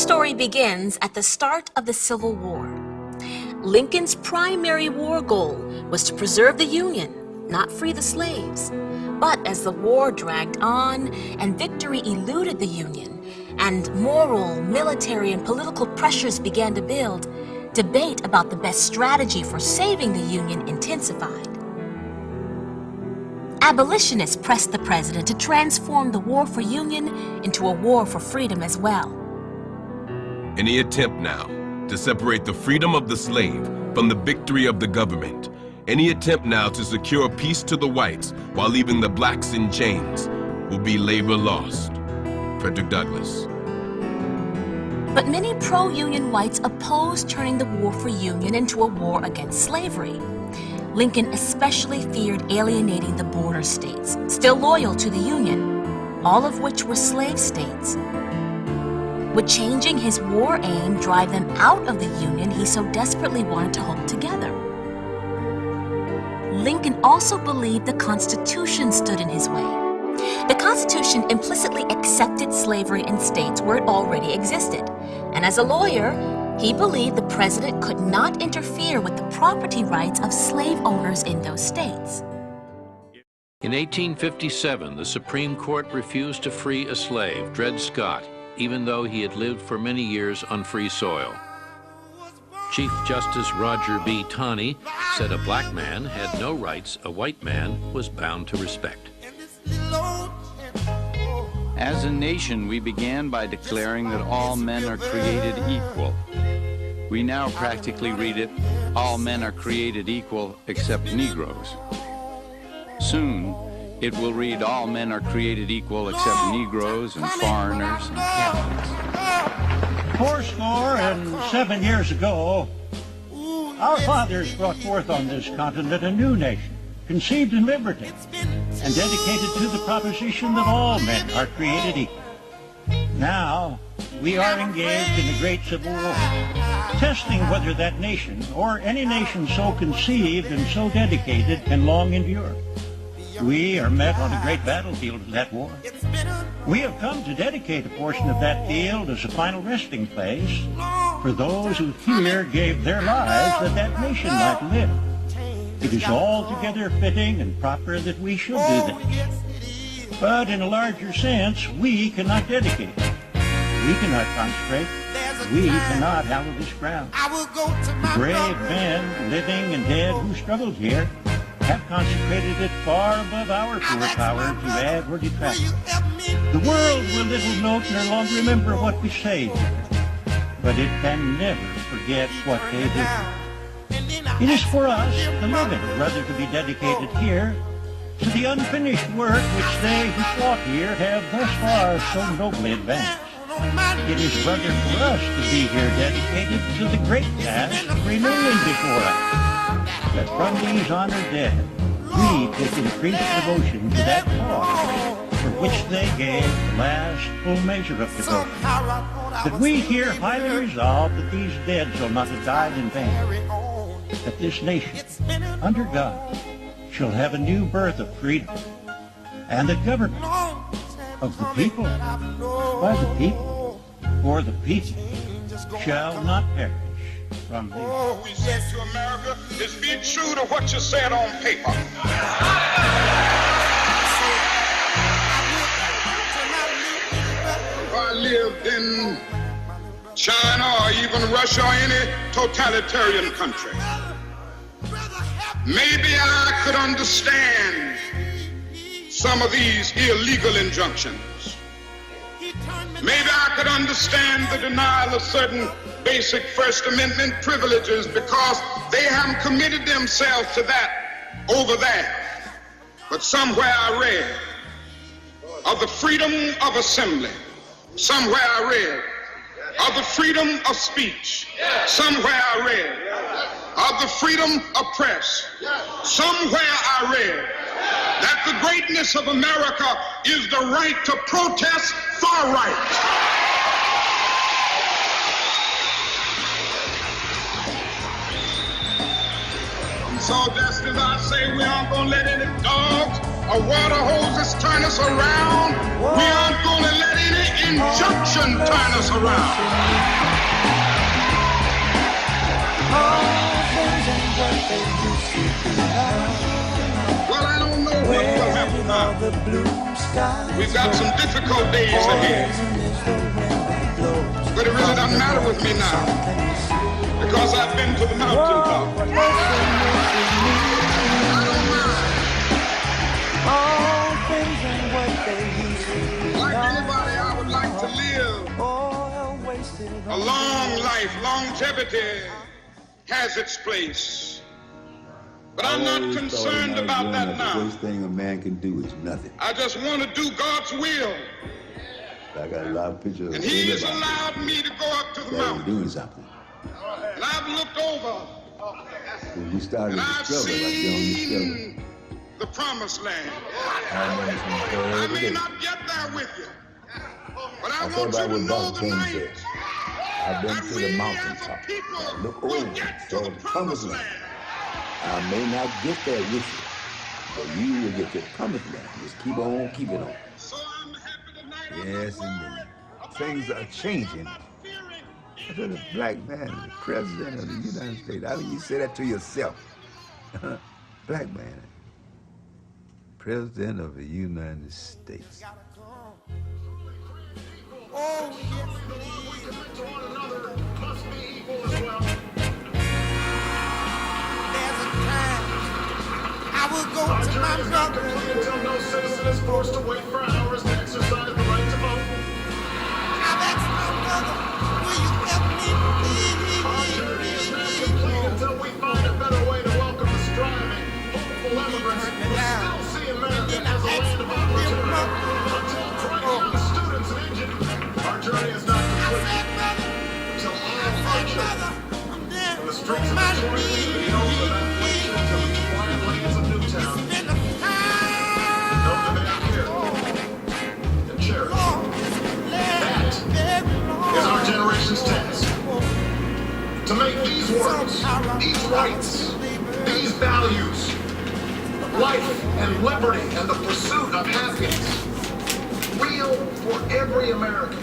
story begins at the start of the Civil War. Lincoln's primary war goal was to preserve the Union, not free the slaves. But as the war dragged on and victory eluded the Union, and moral, military, and political pressures began to build, debate about the best strategy for saving the Union intensified. Abolitionists pressed the president to transform the war for Union into a war for freedom as well. Any attempt now to separate the freedom of the slave from the victory of the government, any attempt now to secure peace to the whites while leaving the blacks in chains, will be labor lost. Frederick Douglass. But many pro-Union whites opposed turning the war for Union into a war against slavery. Lincoln especially feared alienating the border states, still loyal to the Union, all of which were slave states. Would changing his war aim drive them out of the Union he so desperately wanted to hold together? Lincoln also believed the Constitution stood in his way. The Constitution implicitly accepted slavery in states where it already existed, and as a lawyer, he believed the president could not interfere with the property rights of slave owners in those states. In 1857, the Supreme Court refused to free a slave, Dred Scott, even though he had lived for many years on free soil. Chief Justice Roger B. Taney said a black man had no rights a white man was bound to respect. As a nation, we began by declaring that all men are created equal. We now practically read it, all men are created equal except Negroes. Soon, it will read all men are created equal except Negroes and foreigners and Catholics. 407 years ago, our fathers brought forth on this continent a new nation, conceived in liberty, and dedicated to the proposition that all men are created equal. Now, we are engaged in a great civil war, testing whether that nation, or any nation so conceived and so dedicated, can long endure. We are met on a great battlefield of that war. We have come to dedicate a portion of that field as a final resting place for those who here gave their lives that that nation might live. It is altogether fitting and proper that we should do this. But in a larger sense, we cannot dedicate. We cannot consecrate. We cannot hallow this ground. The brave men, living and dead, who struggled here, have consecrated it far above our poor power to add or detract. The world will little note nor long remember what we say here, but it can never forget what they did. It is for us, the living, rather to be dedicated here to the unfinished work which they who fought here have thus far so nobly advanced. It is rather for us to be here dedicated to the great task remaining before us, that from these honored dead, we take increased devotion to that cause for which they gave the last full measure of devotion. That we here highly resolve that these dead shall not have died in vain, that this nation, under God, shall have a new birth of freedom, and the government of the people, by the people, for the people, shall not perish from the earth. All we said to America is be true to what you said on paper. If I lived in China or even Russia or any totalitarian country, maybe I could understand some of these illegal injunctions. Maybe I could understand the denial of certain basic First Amendment privileges because they haven't committed themselves to that over there. But somewhere I read of the freedom of assembly. Somewhere I read of the freedom of speech. Somewhere I read of the freedom of press. Somewhere I read that the greatness of America is the right to protest far right. So So just as I say we aren't going to let any dogs or water hoses turn us around, we aren't going to let any injunction turn us around. Well, I don't know what will happen now. We've got some difficult days ahead. But it really doesn't matter with me now, because I've been to the mountaintop. I don't mind. Like anybody, I would like to live a long life. Longevity has its place. But I'm not concerned about that now. The worst thing a man can do is nothing. I just want to do God's will. I got a lot of pictures of and He has allowed me to go up to the mountain. Doing something. And I've looked over. When we started And the I've struggle, seen the promised land. I may not get there with you, but I want you to know tonight I've been that to we the as a mountaintop. people Look will over, get so to the promised land. I may not get there with you, but you will get to the promised land. Just keep on keeping on. So I'm happy tonight. Yes, indeed. Things are changing. As a black man, the president of the United States, how do you say that to yourself? Black man, president of the United States. Oh, yes, there's a time I will go to my brother. Until no citizen is forced to wait for hours to exercise the right to vote. I've asked my brother, will you help me please? Our journey is not complete until we find a better way to welcome the striving, hopeful immigrants who still see America as a land of opportunity. Until bright young students and engineers, our journey is not complete until all our children, from the streets of Detroit to the hills of Appalachia to the quiet lanes of Newtown, know that they are cared for and cherished. That is our generation's task. To make these words, these rights, these values of life and liberty and the pursuit of happiness real for every American.